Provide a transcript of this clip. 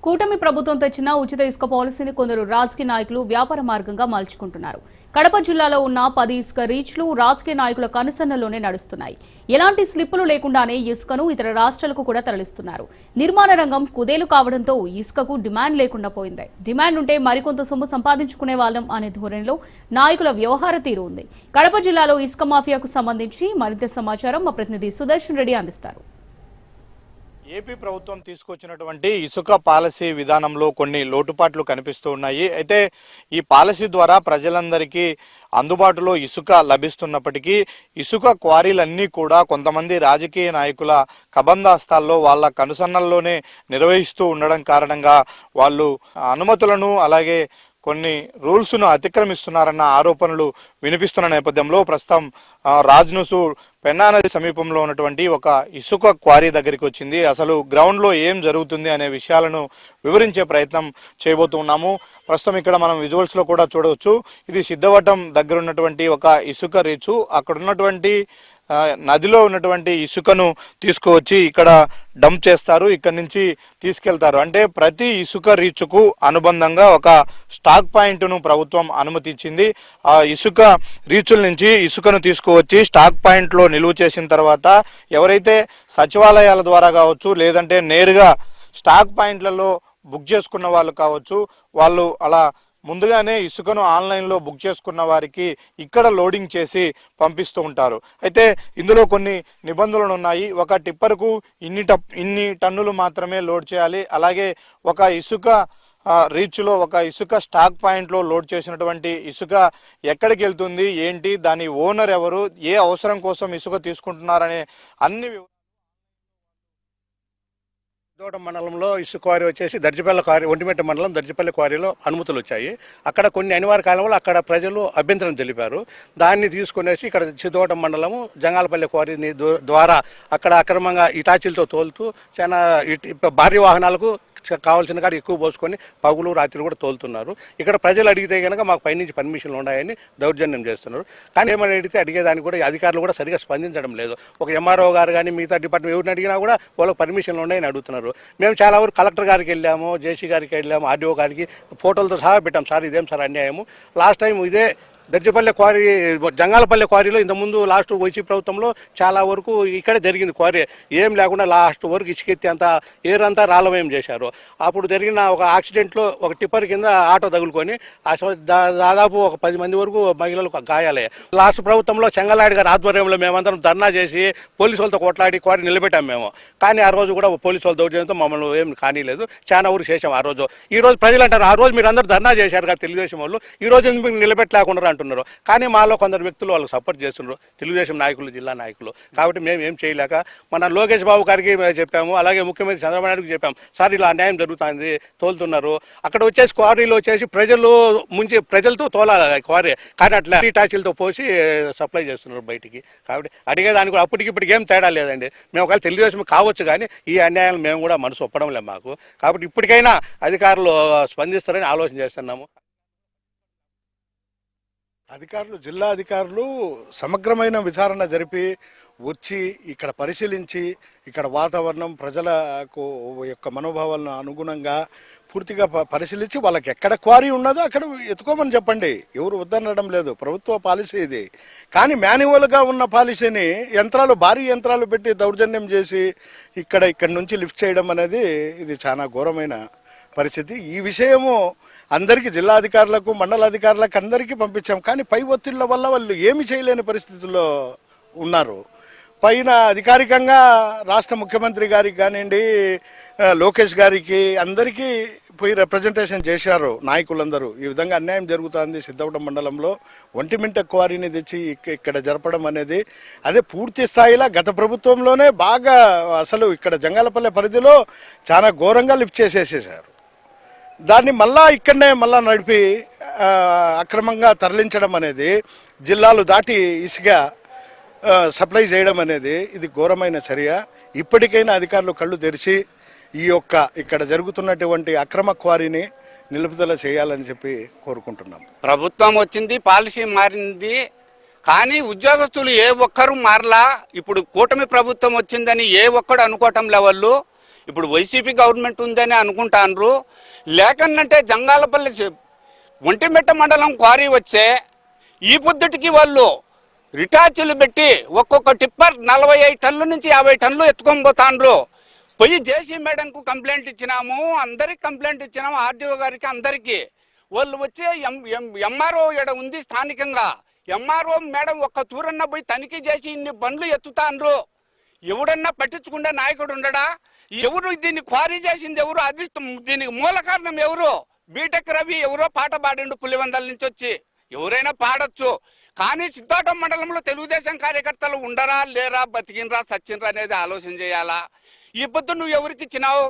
కూటమి ప్రభుత్వం తెచ్చిన ఉచిత ఇసుక పాలసీని కొందరు రాజకీయ నాయకులు వ్యాపార మార్గంగా మలుచుకుంటున్నారు. కడప జిల్లాలో ఉన్న 10 ఇసుక రీచ్లు రాజకీయ నాయకుల కనుసన్నల్లోనే నడుస్తున్నాయి. ఎలాంటి స్లిప్పులు లేకుండానే ఇసుకను ఇతర రాష్ట్రాలకు కూడా తరలిస్తున్నారు. నిర్మాణ రంగం కుదేలు కావడంతో ఇసుకకు డిమాండ్ లేకుండా పోయింది. డిమాండ్ ఉంటే మరికొంత సొమ్ము సంపాదించుకునే వాళ్ళం అనే ధోరణిలో నాయకుల వ్యవహార తీరు ఉంది. కడప జిల్లాలో ఇసుక మాఫియాకు సంబంధించి మరింత సమాచారం మా ప్రతినిధి సుదర్శన్ రెడ్డి అందిస్తారు. ఏపీ ప్రభుత్వం తీసుకొచ్చినటువంటి ఇసుక పాలసీ విధానంలో కొన్ని లోటుపాట్లు కనిపిస్తూ ఉన్నాయి. అయితే ఈ పాలసీ ద్వారా ప్రజలందరికీ అందుబాటులో ఇసుక లభిస్తున్నప్పటికీ ఇసుక క్వారీలన్నీ కూడా కొంతమంది రాజకీయ నాయకుల కబందాస్తాల్లో వాళ్ళ కనుసన్నల్లోనే నిర్వహిస్తూ ఉండడం కారణంగా వాళ్ళు అనుమతులను అలాగే కొన్ని రూల్స్ను అతిక్రమిస్తున్నారన్న ఆరోపణలు వినిపిస్తున్న నేపథ్యంలో ప్రస్తుతం రాజ్నుసు పెన్నా నది సమీపంలో ఉన్నటువంటి ఒక ఇసుక క్వారీ దగ్గరికి వచ్చింది. అసలు గ్రౌండ్లో ఏం జరుగుతుంది అనే విషయాలను వివరించే ప్రయత్నం చేయబోతున్నాము. ప్రస్తుతం ఇక్కడ మనం విజువల్స్లో కూడా చూడవచ్చు. ఇది సిద్ధవటం దగ్గర ఉన్నటువంటి ఒక ఇసుక రీచు. అక్కడ ఉన్నటువంటి నదిలో ఉన్నటువంటి ఇసుకను తీసుకువచ్చి ఇక్కడ డంప్ చేస్తారు. ఇక్కడ నుంచి తీసుకెళ్తారు. అంటే ప్రతి ఇసుక రీచుకు అనుబంధంగా ఒక స్టాక్ పాయింట్ను ప్రభుత్వం అనుమతించింది. ఆ ఇసుక రీచుల నుంచి ఇసుకను తీసుకువచ్చి స్టాక్ పాయింట్లో నిలువ చేసిన తర్వాత ఎవరైతే సచివాలయాల ద్వారా కావచ్చు లేదంటే నేరుగా స్టాక్ పాయింట్లలో బుక్ చేసుకున్న వాళ్ళు కావచ్చు, వాళ్ళు అలా ముందుగానే ఇసుకను ఆన్లైన్లో బుక్ చేసుకున్న వారికి ఇక్కడ లోడింగ్ చేసి పంపిస్తూ ఉంటారు. అయితే ఇందులో కొన్ని నిబంధనలు ఉన్నాయి. ఒక టిప్పర్కు ఇన్ని టన్నులు మాత్రమే లోడ్ చేయాలి. అలాగే ఒక ఇసుక రీచ్లో ఒక ఇసుక స్టాక్ పాయింట్లో లోడ్ చేసినటువంటి ఇసుక ఎక్కడికి వెళ్తుంది, ఏంటి, దాని ఓనర్ ఎవరు, ఏ అవసరం కోసం ఇసుక తీసుకుంటున్నారనే అన్ని సిద్ధవటం మండలంలో ఇసుక క్వారీ వచ్చేసి దర్జిపల్లి క్వారీ, ఒంటిమిట్ట మండలం దర్జిపల్లి క్వారీలో అనుమతులు వచ్చాయి. అక్కడ కొన్ని అనివార్య కాలంలో అక్కడ ప్రజలు అభ్యంతరం తెలిపారు. దాన్ని తీసుకునేసి ఇక్కడ సిద్ధవటం మండలము జంగాలపల్లి క్వారీని ద్వారా అక్కడ అక్రమంగా ఇటాచీలతో తోలుతూ చాలా భారీ వాహనాలకు కావాల్సిన కాడ ఎక్కువ పోసుకొని పగులు రాత్రి కూడా తోలుతున్నారు. ఇక్కడ ప్రజలు అడిగితే కనుక మాకు పైనుంచి పర్మిషన్లు ఉన్నాయని దౌర్జన్యం చేస్తున్నారు. కానీ ఏమని అడిగితే అడిగేదానికి కూడా అధికారులు కూడా సరిగా స్పందించడం లేదు. ఒక ఎంఆర్ఓ గారు కానీ మిగతా డిపార్ట్మెంట్ ఎవరిని అడిగినా కూడా వాళ్ళకి పర్మిషన్లు ఉన్నాయని అడుగుతున్నారు. మేము చాలా వరకు కలెక్టర్ గారికి వెళ్ళాము, జేసీ గారికి వెళ్ళాము, ఆర్డీఓ గారికి ఫోటోలతో సహా పెట్టాం. సార్ ఇదేం సార్ అన్యాయము. లాస్ట్ టైం ఇదే దర్జిపల్లి క్వారీ, జంగాలపల్లి క్వారీలో ఇంతకుముందు లాస్ట్ వైసీపీ ప్రభుత్వంలో చాలా వరకు ఇక్కడే జరిగింది క్వారీ. ఏం లేకుండా లాస్ట్ వరకు ఇసుకెత్తి అంతా ఏరంతా రాళ్ళమయం చేశారు. అప్పుడు జరిగిన ఒక యాక్సిడెంట్లో ఒక టిప్పర్ కింద ఆటో తగులుకొని దాదాపు ఒక 10 మంది వరకు మహిళలకు గాయాలే. లాస్ట్ ప్రభుత్వంలో చెంగలాడి గారి ఆధ్వర్యంలో మేమందరం ధర్నా చేసి పోలీసు వాళ్ళతో కొట్లాడి క్వారీ నిలబెట్టాం మేము. కానీ ఆ రోజు కూడా పోలీసు వాళ్ళ దౌర్జన్యంతో మమ్మల్ని ఏం కానీలేదు. చాలా ఊరు చేసాం ఆ రోజు. ఈ రోజు ప్రజలు అంటారు ఆ రోజు మీరు అందరూ ధర్నా చేశారు కదా తెలుగుదేశం వాళ్ళు, ఈ రోజు ఎందుకు నిలబెట్టలేకుండా అంటున్నారు. కానీ మాలో కొందరు వ్యక్తులు వాళ్ళకి సపోర్ట్ చేస్తున్నారు, తెలుగుదేశం నాయకులు, జిల్లా నాయకులు. కాబట్టి మేము ఏం చేయలేక మన లోకేష్ బాబు గారికి చెప్పాము, అలాగే ముఖ్యమంత్రి చంద్రబాబు నాయుడుకి చెప్పాము. సార్ ఇలా అన్యాయం జరుగుతుంది, తోలుతున్నారు. అక్కడ వచ్చేసి క్వారీలో వచ్చేసి ప్రజలతో తోలాలి క్వారీ, కానీ అట్లా టాచీలతో పోసి సప్లై చేస్తున్నారు బయటికి. కాబట్టి అడిగేదానికి కూడా అప్పటికి ఇప్పటికి ఏం తేడా లేదండి. మేము ఒకవేళ తెలుగుదేశం కావచ్చు కానీ ఈ అన్యాయాలు మేము కూడా మనసు ఒప్పడం లేదు మాకు. కాబట్టి ఇప్పటికైనా అధికారులు స్పందిస్తారని ఆలోచన చేస్తున్నాము. జిల్లా అధికారులు సమగ్రమైన విచారణ జరిపి వచ్చి ఇక్కడ పరిశీలించి ఇక్కడ వాతావరణం ప్రజలకు యొక్క మనోభావాలను అనుగుణంగా పూర్తిగా పరిశీలించి వాళ్ళకి ఎక్కడ క్వారీ ఉన్నదో అక్కడ ఎత్తుకోమని చెప్పండి. ఎవరు వద్దనడం లేదు, ప్రభుత్వ పాలసీ ఇది. కానీ మాన్యువల్గా ఉన్న పాలసీని భారీ యంత్రాలు పెట్టి దౌర్జన్యం చేసి ఇక్కడి నుంచి లిఫ్ట్ చేయడం అనేది ఇది చాలా ఘోరమైన పరిస్థితి. ఈ విషయము అందరికీ, జిల్లా అధికారులకు, మండల అధికారులకు అందరికీ పంపించాం. కానీ పై ఒత్తిళ్ల వల్ల వాళ్ళు ఏమి చేయలేని పరిస్థితుల్లో ఉన్నారు. పైన అధికారికంగా రాష్ట్ర ముఖ్యమంత్రి గారికి కానివ్వండి, లోకేష్ గారికి అందరికీ పోయి రిప్రజెంటేషన్ చేశారు నాయకులందరూ. ఈ విధంగా అన్యాయం జరుగుతుంది సిద్ధవటం మండలంలో. ఒంటిమిట్ట క్వారీని తెచ్చి ఇక్కడ జరపడం అనేది అదే పూర్తి స్థాయిలో గత ప్రభుత్వంలోనే బాగా అసలు ఇక్కడ జంగాలపల్లె పరిధిలో చాలా ఘోరంగా లిఫ్ట్ చేసేసేసారు. దాన్ని ఇక్కడనే నడిపి అక్రమంగా తరలించడం అనేది, జిల్లాలు దాటి ఇసుక సప్లై చేయడం అనేది ఇది ఘోరమైన చర్య. ఇప్పటికైనా అధికారులు కళ్ళు తెరిచి ఇక్కడ జరుగుతున్నటువంటి అక్రమ క్వారీని నిలుపుదల చేయాలని చెప్పి కోరుకుంటున్నాం. ప్రభుత్వం వచ్చింది, పాలసీ మారింది, కానీ ఉద్యోగస్తులు ఏ ఒక్కరు మారలా. ఇప్పుడు కూటమి ప్రభుత్వం వచ్చిందని ఏ ఒక్కడు అనుకోవటం లెవెల్లో ఇప్పుడు వైసీపీ గవర్నమెంట్ ఉందని అనుకుంటాండ్రు. లేకనంటే జంగాలపల్లి ఒంటిమిట్ట మండలం క్వారీ వచ్చే ఈ పొద్దుటికి వాళ్ళు రిటార్చీలు పెట్టి ఒక్కొక్క టిప్పర్ 45 టన్నుల నుంచి 50 టన్నులు ఎత్తుకొని పోతాండ్రు. పోయి జేసీ మేడంకు కంప్లైంట్ ఇచ్చినాము, అందరికి కంప్లైంట్ ఇచ్చినాము, ఆర్డీఓ గారికి అందరికీ. వాళ్ళు వచ్చే ఎంఆర్ఓ ఇక్కడ ఉంది స్థానికంగా, ఎంఆర్ఓ మేడం ఒక్క తూరన్నా పోయి తనిఖీ చేసి ఇన్ని బండ్లు ఎత్తుతాండ్రు. ఎవడన్నా పట్టించుకుంటే నాయకుడు ఉండడా? ఎవరు దీన్ని క్వారీ చేసింది ఎవరు? అది దీనికి మూల కారణం ఎవరు? బీటెక్ రవి ఎవరో పాట పాడిండు పులివెందల నుంచి వచ్చి. ఎవరైనా పాడొచ్చు, కానీ సిద్ధాటం మండలంలో తెలుగుదేశం కార్యకర్తలు ఉండరా లేరా, బతికినరా సచ్చినరా అనేది ఆలోచన చేయాలా. ఈ పొద్దు నువ్వు ఎవరికి ఇచ్చినావు?